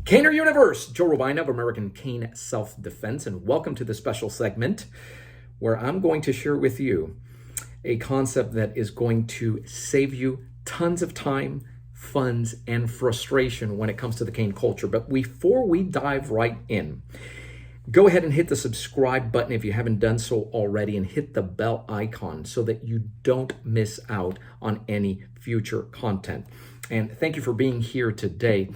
Caner Universe, Joe Robaina of American Cane Self-Defense, and welcome to the special segment where I'm going to share with you a concept that is going to save you tons of time, funds, and frustration when it comes to the cane culture. But before we dive right in, go ahead and hit the subscribe button if you haven't done so already, and hit the bell icon so that you don't miss out on any future content. And thank you for being here today.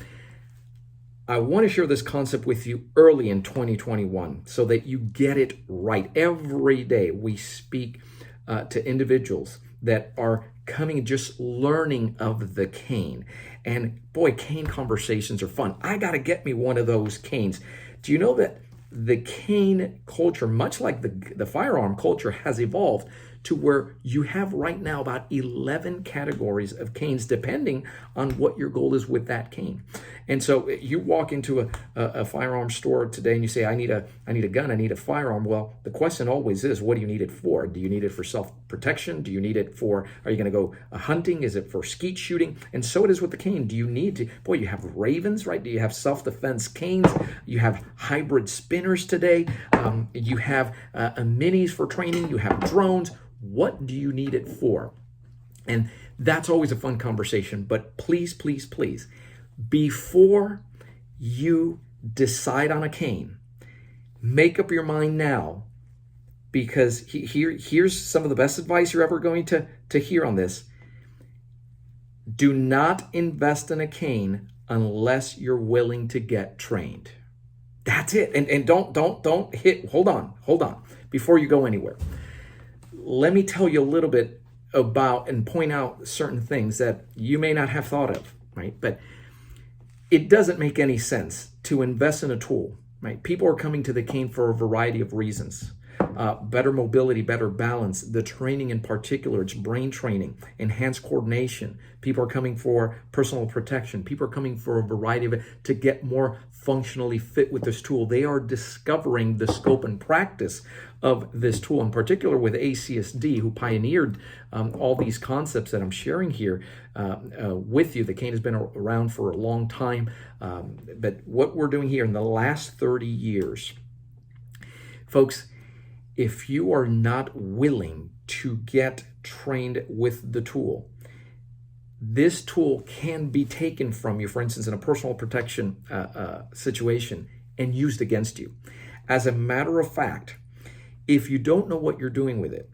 I want to share this concept with you early in 2021 so that you get it right. Every day we speak to individuals that are coming, just learning of the cane. And boy, cane conversations are fun. I got to get me one of those canes. Do you know that the cane culture, much like the firearm culture, has evolved to where you have right now about 11 categories of canes, depending on what your goal is with that cane. And so you walk into a firearm store today and you say, I need a gun, I need a firearm. Well, the question always is, what do you need it for? Do you need it for self-protection? Do you need it for, are you going to go hunting? Is it for skeet shooting? And so it is with the cane. Do you need to, boy, you have Ravens, right? Do you have self-defense canes? You have hybrid spinners today. You have minis for training. You have drones. What do you need it for? And that's always a fun conversation. But please, please, please, before you decide on a cane, make up your mind now, because here's some of the best advice you're ever going to hear on this. Do not invest in a cane unless you're willing to get trained. That's it. And don't hit, hold on, before you go anywhere. Let me tell you a little bit about and point out certain things that you may not have thought of, right? But it doesn't make any sense to invest in a tool, right? People are coming to the cane for a variety of reasons. Better mobility, better balance, the training in particular, it's brain training, enhanced coordination. People are coming for personal protection. People are coming for a variety of it to get more functionally fit with this tool. They are discovering the scope and practice of this tool, in particular with ACSD, who pioneered all these concepts that I'm sharing here with you. The cane has been around for a long time, but what we're doing here in the last 30 years, folks, if you are not willing to get trained with the tool, this tool can be taken from you, for instance, in a personal protection situation, and used against you. As a matter of fact, if you don't know what you're doing with it,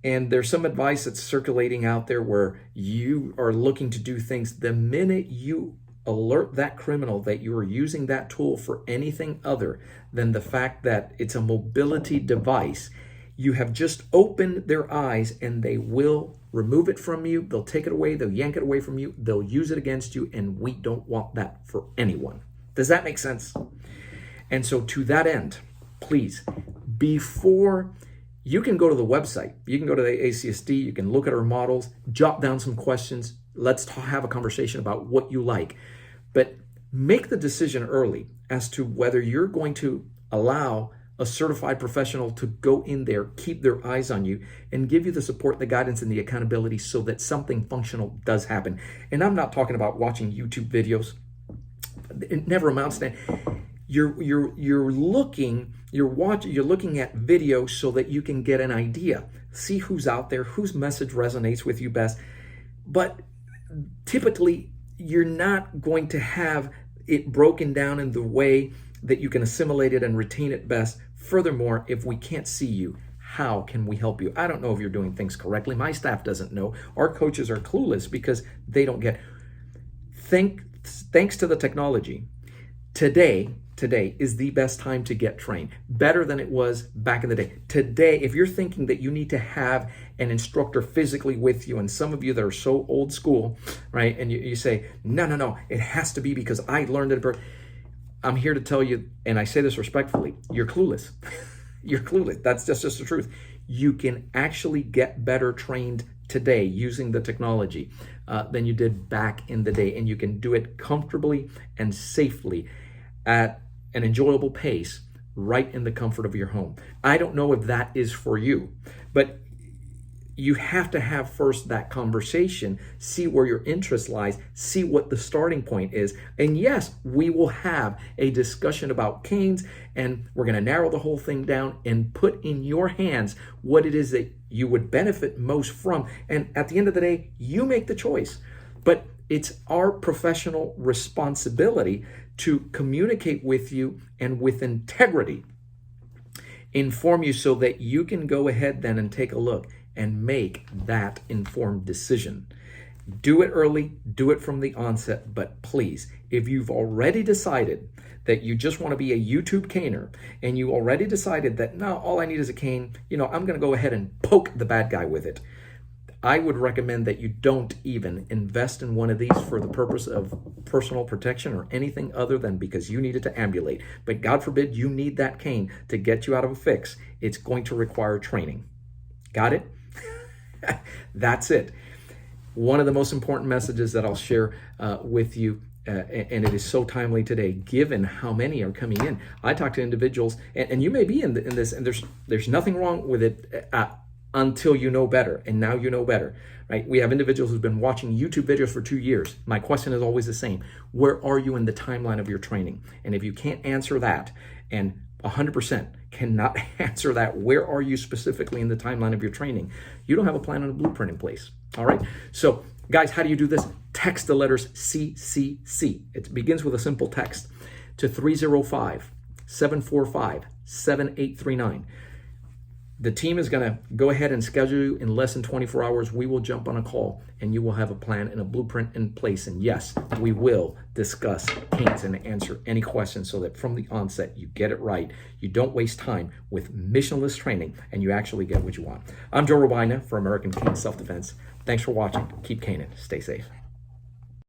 and there's some advice that's circulating out there where you are looking to do things, the minute you alert that criminal that you are using that tool for anything other than the fact that it's a mobility device, you have just opened their eyes, and they will remove it from you. They'll take it away. They'll yank it away from you. They'll use it against you, and we don't want that for anyone. Does that make sense? And so to that end, please, before you can go to the website, you can go to the ACSD, you can look at our models, jot down some questions. Let's have a conversation about what you like. But make the decision early as to whether you're going to allow a certified professional to go in there, keep their eyes on you, and give you the support, the guidance, and the accountability so that something functional does happen. And I'm not talking about watching YouTube videos. It never amounts to that. You're looking at video so that you can get an idea, see who's out there, whose message resonates with you best. But typically, you're not going to have it broken down in the way that you can assimilate it and retain it best. Furthermore, if we can't see you, how can we help you? I don't know if you're doing things correctly. My staff doesn't know. Our coaches are clueless because they don't get. Thanks to the technology, today is the best time to get trained, better than it was back in the day. Today, if you're thinking that you need to have an instructor physically with you, and some of you that are so old school, right, and you say, no, it has to be because I learned it. I'm here to tell you, and I say this respectfully, you're clueless. You're clueless. That's just the truth. You can actually get better trained today using the technology than you did back in the day, and you can do it comfortably and safely at an enjoyable pace right in the comfort of your home. I don't know if that is for you, but you have to have first that conversation, see where your interest lies, see what the starting point is. And yes, we will have a discussion about canes, and we're going to narrow the whole thing down and put in your hands what it is that you would benefit most from. And at the end of the day, you make the choice. But it's our professional responsibility to communicate with you and with integrity, inform you so that you can go ahead then and take a look and make that informed decision. Do it early, do it from the onset, but please, if you've already decided that you just want to be a YouTube caner, and you already decided that, no, all I need is a cane, I'm going to go ahead and poke the bad guy with it, I would recommend that you don't even invest in one of these for the purpose of personal protection or anything other than because you need it to ambulate. But God forbid you need that cane to get you out of a fix. It's going to require training. Got it? That's it. One of the most important messages that I'll share with you, and it is so timely today, given how many are coming in. I talk to individuals, and you may be in this, and there's nothing wrong with it until you know better, and now you know better, right? We have individuals who've been watching YouTube videos for 2 years. My question is always the same. Where are you in the timeline of your training? And if you can't answer that, and 100% cannot answer that, where are you specifically in the timeline of your training? You don't have a plan and a blueprint in place. All right. So guys, how do you do this? Text the letters CCC. It begins with a simple text to 305-745-7839. The team is going to go ahead and schedule you in less than 24 hours. We will jump on a call and you will have a plan and a blueprint in place. And yes, we will discuss canes and answer any questions so that from the onset, you get it right. You don't waste time with missionless training and you actually get what you want. I'm Joe Robaina for American Cane Self-Defense. Thanks for watching. Keep caning. Stay safe.